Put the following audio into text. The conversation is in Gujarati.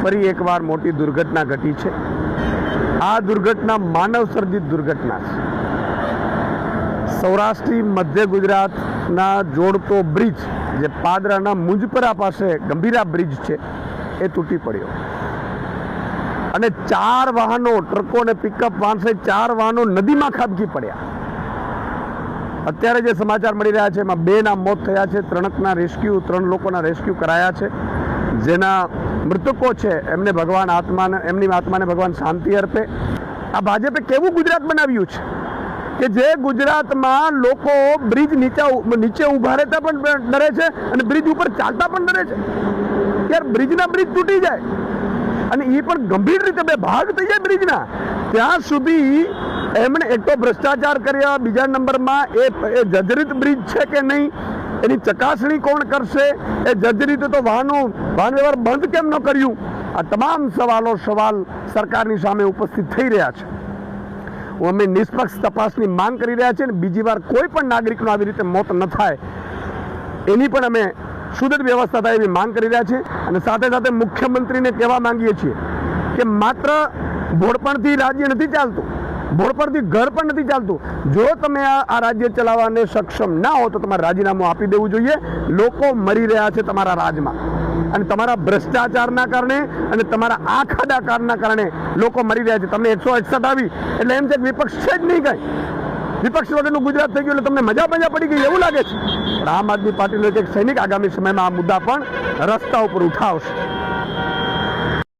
ફરી એકવાર મોટી દુર્ઘટના ઘટી છે। આ દુર્ઘટના માનવ સર્જિત દુર્ઘટના છે। સૌરાષ્ટ્રથી મધ્ય ગુજરાતના જોડતો બ્રિજ જે પાદરાના મુંજપરા પાસે ગંભીરા બ્રિજ છે એ તૂટી પડ્યો અને 4 વાહનો, ટ્રકો અને પિકઅપ વાન સહિત 4 વાહનો નદીમાં ખાબકી પડ્યા। અત્યારે જે સમાચાર મળી રહ્યા છે એમાં 2ના મોત થયા છે, 3 લોકોના રેસ્ક્યુ કરાયા છે। જેના મૃતકો છે એમને ભગવાન એમની આત્માને ભગવાન શાંતિ અર્પે। આ ભાજપે કેવું ગુજરાત બનાવ્યું છે કે જે ગુજરાતમાં લોકો બ્રિજ નીચે ઊભા રહેતા પણ ડરે છે અને બ્રિજ ઉપર ચાલતા પણ ડરે છે। યાર, બ્રિજ તૂટી જાય અને એ પણ ગંભીર રીતે 2 ભાગ થઈ જાય બ્રિજના, ત્યાં સુધી એમણે એક તો ભ્રષ્ટાચાર કર્યા, બીજા નંબરમાં એ જર્જરિત બ્રિજ છે કે નહીં એની ચકાસણી કોણ કરશે, એ જર્જરિત તો વાહન વ્યવહાર બંધ કેમ ન કર્યું, આ તમામ સવાલ સરકારની સામે ઉપસ્થિત થઈ રહ્યા છે। અમે નિષ્પક્ષ તપાસની માંગ કરી રહ્યા છીએ અને બીજી વાર કોઈ પણ નાગરિકનો આવી રીતે મોત ન થાય એની પણ અમે સુદૃઢ વ્યવસ્થા થાય એવી માંગ કરી રહ્યા છીએ। અને સાથે સાથે મુખ્યમંત્રીને કહેવા માંગીએ છીએ કે માત્ર ભોળપણથી રાજ્ય નથી ચાલતું, ભોળપણથી ઘર પણ નથી ચાલતું। જો તમે આ રાજ્ય ચલાવવાને સક્ષમ ના હો તો તમારે રાજીનામું આપી દેવું જોઈએ। લોકો મરી રહ્યા છે તમારા રાજમાં અને તમારા ભ્રષ્ટાચારના કારણે અને તમારા આ ખાડાકારના કારણે લોકો મરી રહ્યા છે। તમને 161 આવી એટલે એમ છે કે વિપક્ષ છે જ નહીં કાંઈ, વિપક્ષ વગરનું ગુજરાત થઈ ગયું એટલે તમને મજા પડી ગઈ એવું લાગે છે। આમ આદમી પાર્ટીનો એક સૈનિક આગામી સમયમાં આ મુદ્દા પણ રસ્તા ઉપર ઉઠાવશે।